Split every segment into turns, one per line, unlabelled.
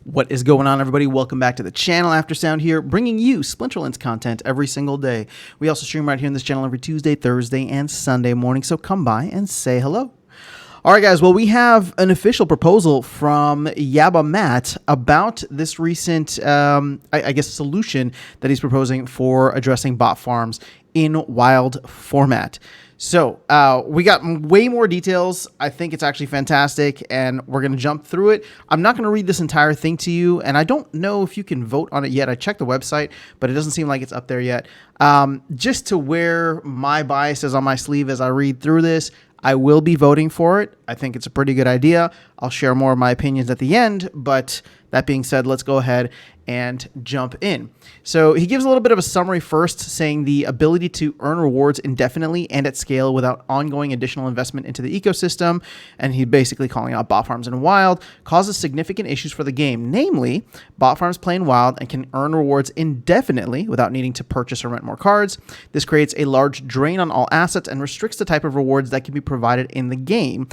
What is going on, everybody? Welcome back to the channel. Aftersound here, bringing you Splinterlands content every single day. We also stream right here on this channel every Tuesday, Thursday, and Sunday morning, so come by and say hello. All right, guys. Well, we have an official proposal from Yaba Matt about this recent, I guess, solution that he's proposing for addressing bot farms in wild format. So we got way more details. I think it's actually fantastic, and we're going to jump through it. I'm not going to read this entire thing to you, and I don't know if you can vote on it yet. I checked the website, but it doesn't seem like it's up there yet. Just to wear my biases on my sleeve as I read through this, I will be voting for it. I think it's a pretty good idea. I'll share more of my opinions at the end, but that being said, let's go ahead and jump in. So he gives a little bit of a summary first, saying the ability to earn rewards indefinitely and at scale without ongoing additional investment into the ecosystem, and he basically calling out bot farms in wild, causes significant issues for the game. Namely, bot farms play in wild and can earn rewards indefinitely without needing to purchase or rent more cards. This creates a large drain on all assets and restricts the type of rewards that can be provided in the game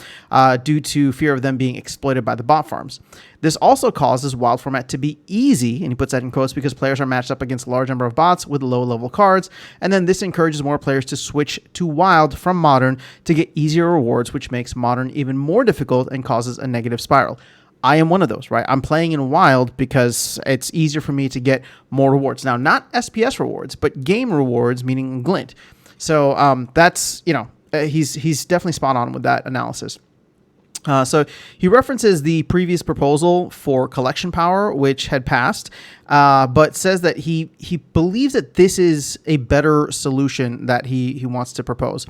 due to fear of them being exploited by the bot farms. This also causes wild format to be easy, and he puts that in quotes, because players are matched up against a large number of bots with low-level cards, and then this encourages more players to switch to wild from modern to get easier rewards, which makes modern even more difficult and causes a negative spiral. I am one of those, right? I'm playing in wild because it's easier for me to get more rewards. Now, not SPS rewards, but game rewards, meaning glint. So that's, he's definitely spot on with that analysis. So he references the previous proposal for collection power, which had passed, but says that he believes that this is a better solution that he wants to propose.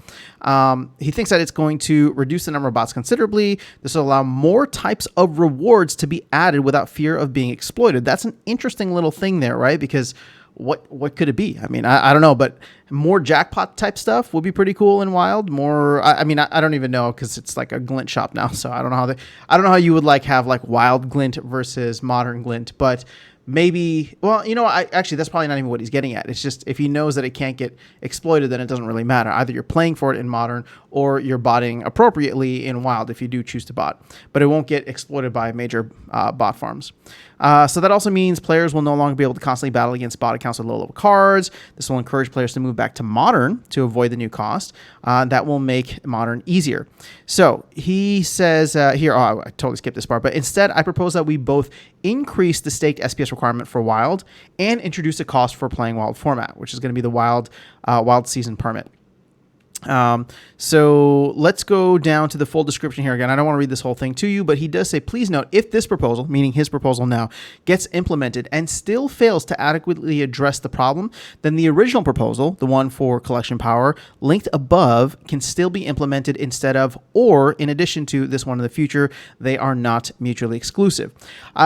He thinks that it's going to reduce the number of bots considerably. This will allow more types of rewards to be added without fear of being exploited. That's an interesting little thing there, right? Because what could it be? I mean, I don't know, but more jackpot type stuff would be pretty cool in wild. More, I don't even know, because it's like a glint shop now, so I don't know how you would have wild glint versus modern glint, but maybe, well, actually that's probably not even what he's getting at. It's just if he knows that it can't get exploited, then it doesn't really matter. Either you're playing for it in modern or you're botting appropriately in wild if you do choose to bot, but it won't get exploited by major bot farms. So that also means players will no longer be able to constantly battle against bot accounts with low-level cards. This will encourage players to move back to modern to avoid the new cost. That will make modern easier. So he says here, I totally skipped this part, but instead I propose that we both increase the staked SPS requirement for wild and introduce a cost for playing wild format, which is going to be the wild season permit. So let's go down to the full description here again. I don't want to read this whole thing to you, but he does say, please note, if this proposal, meaning his proposal now, gets implemented and still fails to adequately address the problem, then the original proposal, the one for collection power, linked above, can still be implemented instead of, or in addition to this one in the future. They are not mutually exclusive.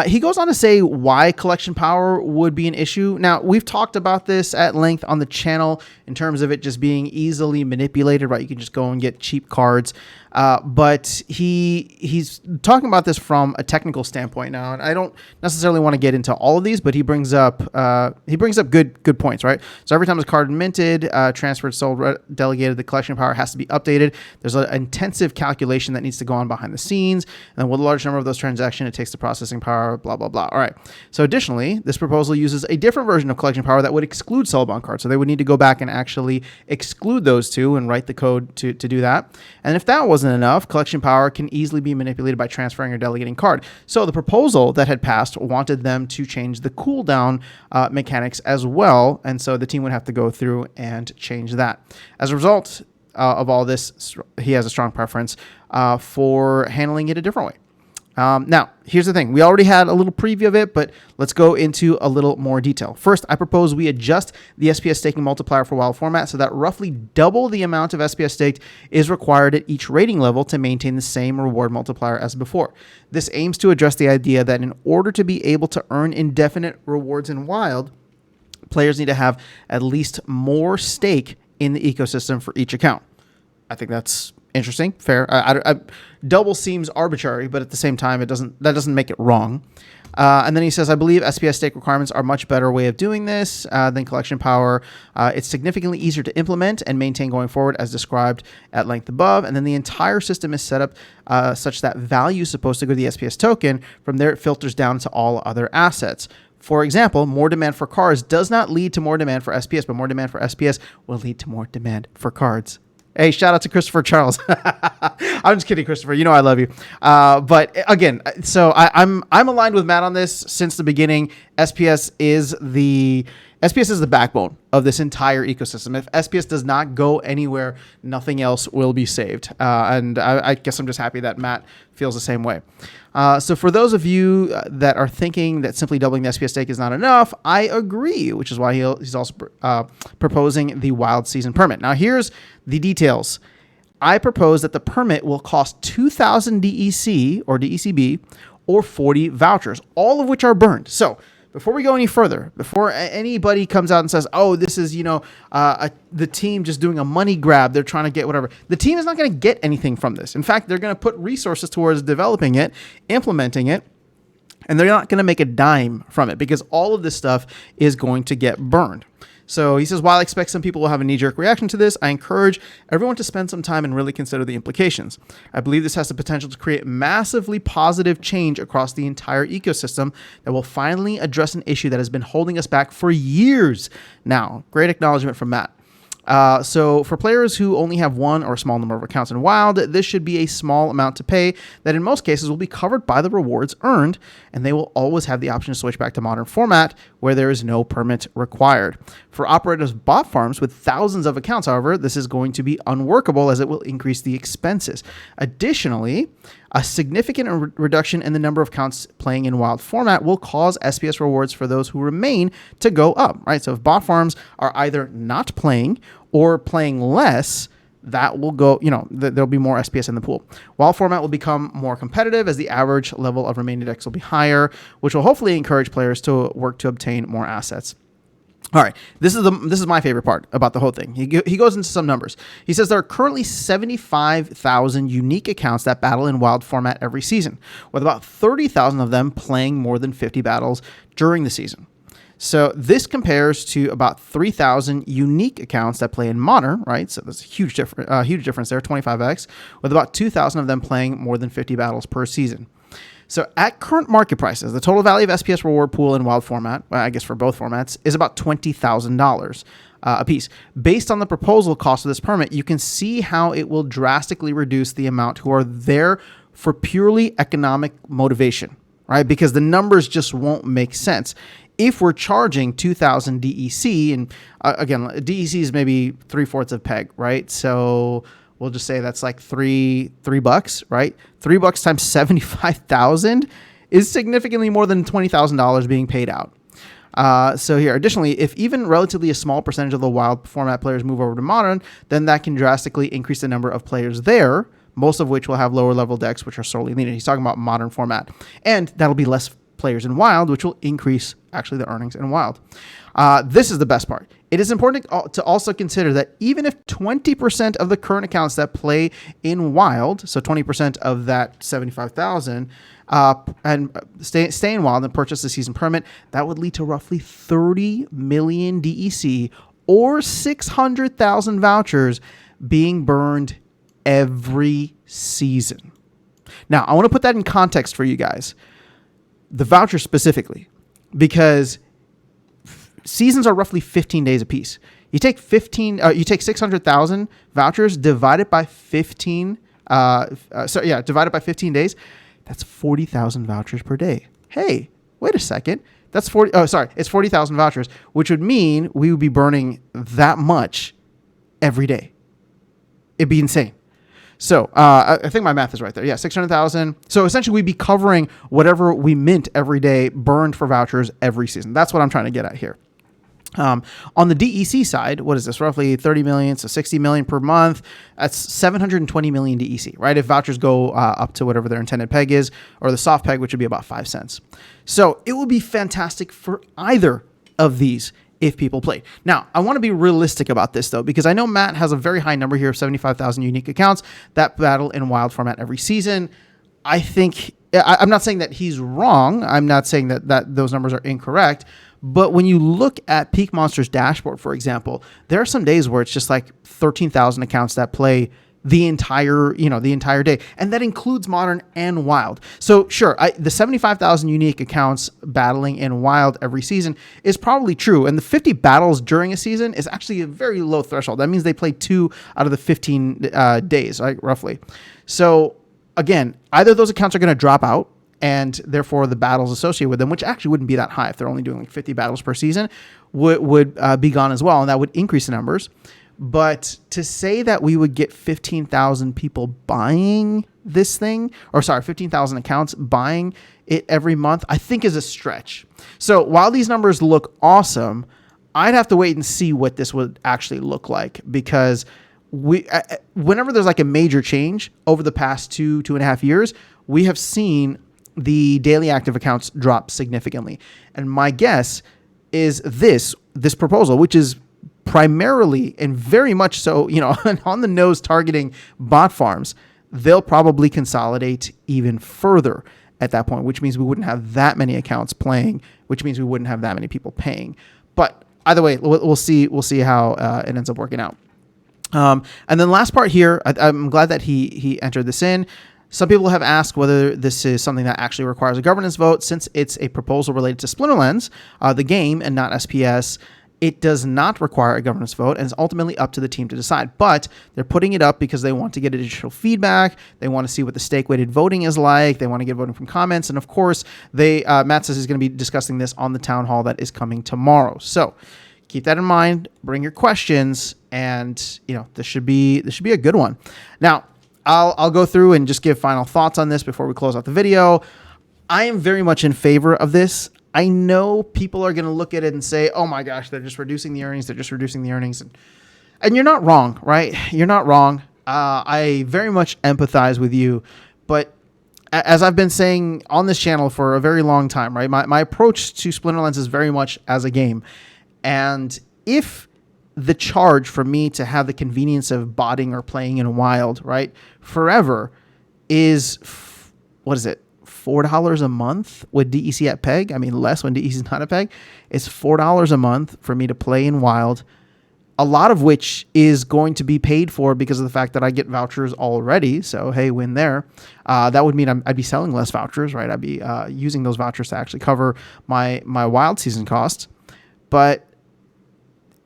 He goes on to say why collection power would be an issue. Now, we've talked about this at length on the channel in terms of it just being easily manipulated, right? You can just go and get cheap cards. But he's talking about this from a technical standpoint now, and I don't necessarily want to get into all of these, but he brings up good points, right? So every time a card minted, transferred, sold, delegated, the collection power has to be updated. There's an intensive calculation that needs to go on behind the scenes, and then with a large number of those transactions, it takes the processing power, blah blah blah. All right. So additionally, this proposal uses a different version of collection power that would exclude soulbound cards. So they would need to go back and actually exclude those two and write the code to do that. And if that wasn't enough, collection power can easily be manipulated by transferring or delegating card. So the proposal that had passed wanted them to change the cooldown mechanics as well, and so the team would have to go through and change that. As a result of all this, he has a strong preference for handling it a different way. Now, here's the thing. We already had a little preview of it, but let's go into a little more detail. First, I propose we adjust the SPS staking multiplier for wild format so that roughly double the amount of SPS staked is required at each rating level to maintain the same reward multiplier as before. This aims to address the idea that in order to be able to earn indefinite rewards in wild, players need to have at least more stake in the ecosystem for each account. I think that's interesting, fair. Double seems arbitrary, but at the same time, that doesn't make it wrong. And then he says, I believe SPS stake requirements are a much better way of doing this than collection power. It's significantly easier to implement and maintain going forward as described at length above. And then the entire system is set up such that value is supposed to go to the SPS token. From there, it filters down to all other assets. For example, more demand for cards does not lead to more demand for SPS, but more demand for SPS will lead to more demand for cards. Hey, shout out to Christopher Charles. I'm just kidding, Christopher. You know I love you. But again, so I'm aligned with Matt on this since the beginning. SPS is the backbone of this entire ecosystem. If SPS does not go anywhere, nothing else will be saved. And I guess I'm just happy that Matt feels the same way. So for those of you that are thinking that simply doubling the SPS stake is not enough, I agree, which is why he's also proposing the wild season permit. Now here's the details. I propose that the permit will cost 2,000 DEC or DECB or 40 vouchers, all of which are burned. So before we go any further, before anybody comes out and says, oh, this is, the team just doing a money grab, they're trying to get whatever. The team is not going to get anything from this. In fact, they're going to put resources towards developing it, implementing it, and they're not going to make a dime from it because all of this stuff is going to get burned. So he says, while I expect some people will have a knee-jerk reaction to this, I encourage everyone to spend some time and really consider the implications. I believe this has the potential to create massively positive change across the entire ecosystem that will finally address an issue that has been holding us back for years now. Great acknowledgement from Matt. So for players who only have one or a small number of accounts in Wild, this should be a small amount to pay that in most cases will be covered by the rewards earned, and they will always have the option to switch back to modern format where there is no permit required. For operators of bot farms with thousands of accounts, however, this is going to be unworkable as it will increase the expenses. Additionally, a significant reduction in the number of accounts playing in Wild format will cause SPS rewards for those who remain to go up, right? So if bot farms are either not playing or playing less, that will go, there'll be more SPS in the pool. Wild format will become more competitive as the average level of remaining decks will be higher, which will hopefully encourage players to work to obtain more assets. All right, this is my favorite part about the whole thing. He goes into some numbers. He says there are currently 75,000 unique accounts that battle in Wild format every season, with about 30,000 of them playing more than 50 battles during the season. So this compares to about 3,000 unique accounts that play in Modern, right? So there's a huge difference there, 25x, with about 2,000 of them playing more than 50 battles per season. So at current market prices, the total value of SPS reward pool in Wild format, I guess for both formats, is about $20,000 a piece. Based on the proposal cost of this permit, you can see how it will drastically reduce the amount who are there for purely economic motivation, right? Because the numbers just won't make sense. If we're charging 2,000 DEC, and again, DEC is maybe 3/4 of PEG, right? So we'll just say that's like $3, right? $3 times 75,000 is significantly more than $20,000 being paid out. So here, additionally, if even relatively a small percentage of the Wild format players move over to Modern, then that can drastically increase the number of players there, most of which will have lower level decks, which are sorely needed. He's talking about Modern format, and that'll be less players in Wild, which will increase actually the earnings in Wild. This is the best part. It is important to also consider that even if 20% of the current accounts that play in Wild, so 20% of that 75,000, and stay in Wild and purchase the season permit, that would lead to roughly 30 million DEC or 600,000 vouchers being burned every season. Now, I want to put that in context for you guys. The voucher specifically, because seasons are roughly 15 days apiece. You take 600,000 vouchers divided by 15. Divided by 15 days. That's 40,000 vouchers per day. Hey, wait a second. That's 40. Oh, sorry, it's 40,000 vouchers, which would mean we would be burning that much every day. It'd be insane. So I think my math is right there. Yeah, 600,000. So essentially we'd be covering whatever we mint every day burned for vouchers every season. That's what I'm trying to get at here. On the DEC side, what is this? Roughly 30 million, so 60 million per month. That's 720 million DEC, right? If vouchers go up to whatever their intended peg is, or the soft peg, which would be about 5 cents. So it would be fantastic for either of these if people play. Now, I want to be realistic about this, though, because I know Matt has a very high number here of 75,000 unique accounts that battle in Wild format every season. I think I'm not saying that he's wrong. I'm not saying that those numbers are incorrect. But when you look at Peak Monsters dashboard, for example, there are some days where it's just like 13,000 accounts that play the entire day. And that includes Modern and Wild. So sure, the 75,000 unique accounts battling in Wild every season is probably true. And the 50 battles during a season is actually a very low threshold. That means they play 2 out of the 15 days, right, roughly. So again, either those accounts are going to drop out, and therefore the battles associated with them, which actually wouldn't be that high if they're only doing like 50 battles per season, would be gone as well, and that would increase the numbers. But to say that we would get 15,000 people buying this thing, 15,000 accounts buying it every month, I think is a stretch. So while these numbers look awesome, I'd have to wait and see what this would actually look like, because whenever there's like a major change over the past 2.5 years, we have seen the daily active accounts drop significantly. And my guess is this proposal, which is primarily and very much so, on the nose targeting bot farms, they'll probably consolidate even further at that point, which means we wouldn't have that many accounts playing, which means we wouldn't have that many people paying. But either way, we'll see how it ends up working out. And then last part here, I'm glad that he entered this in. Some people have asked whether this is something that actually requires a governance vote. Since it's a proposal related to Splinterlands, the game, and not SPS, it does not require a governance vote, and it's ultimately up to the team to decide. But they're putting it up because they want to get additional feedback. They want to see what the stake-weighted voting is like. They want to get voting from comments. And of course, Matt says he's going to be discussing this on the town hall that is coming tomorrow. So keep that in mind. Bring your questions, and this should be a good one. Now, I'll go through and just give final thoughts on this before we close out the video. I am very much in favor of this. I know people are going to look at it and say, oh my gosh, they're just reducing the earnings. And you're not wrong, right? You're not wrong. I very much empathize with you. But as I've been saying on this channel for a very long time, right? My approach to Splinterlands is very much as a game. And if the charge for me to have the convenience of botting or playing in Wild, right, forever is, what is it, $4 a month with DEC at PEG? I mean, less when DEC is not at PEG. It's $4 a month for me to play in Wild, a lot of which is going to be paid for because of the fact that I get vouchers already. So, hey, win there. That would mean I'd be selling less vouchers, right? I'd be using those vouchers to actually cover my Wild season costs. But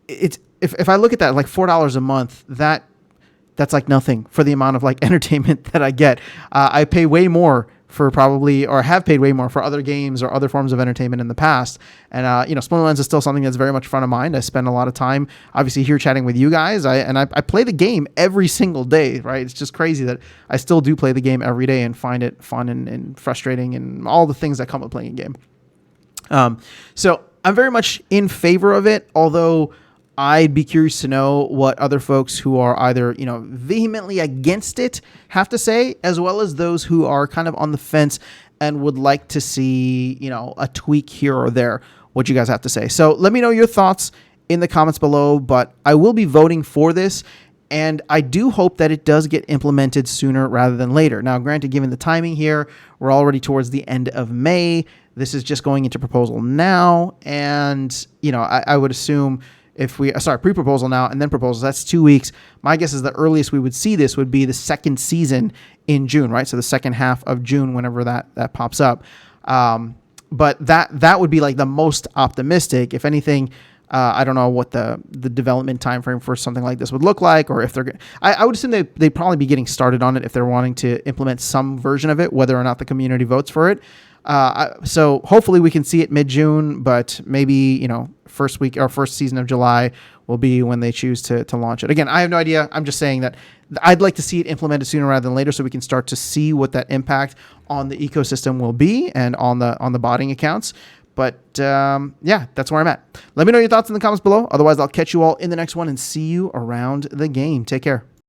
if I look at that, like $4 a month, that's like nothing for the amount of like entertainment that I get. I pay way more for have paid way more for other games or other forms of entertainment in the past. And, Splinterlands is still something that's very much front of mind. I spend a lot of time, obviously, here chatting with you guys. I play the game every single day, right? It's just crazy that I still do play the game every day and find it fun and frustrating and all the things that come with playing a game. So I'm very much in favor of it, although I'd be curious to know what other folks who are either, vehemently against it have to say, as well as those who are kind of on the fence and would like to see, a tweak here or there, what you guys have to say. So let me know your thoughts in the comments below, but I will be voting for this, and I do hope that it does get implemented sooner rather than later. Now, granted, given the timing here, we're already towards the end of May. This is just going into proposal now, and, I would assume pre-proposal now and then proposals, that's 2 weeks. My guess is the earliest we would see this would be the second season in June, right? So the second half of June, whenever that pops up. But that would be like the most optimistic. If anything, I don't know what the development time frame for something like this would look like, or if I would assume they'd probably be getting started on it if they're wanting to implement some version of it, whether or not the community votes for it. So hopefully we can see it mid-June, but maybe, first week or first season of July will be when they choose to launch it. Again, I have no idea. I'm just saying that I'd like to see it implemented sooner rather than later so we can start to see what that impact on the ecosystem will be and on the botting accounts. But that's where I'm at. Let me know your thoughts in the comments below. Otherwise, I'll catch you all in the next one and see you around the game. Take care.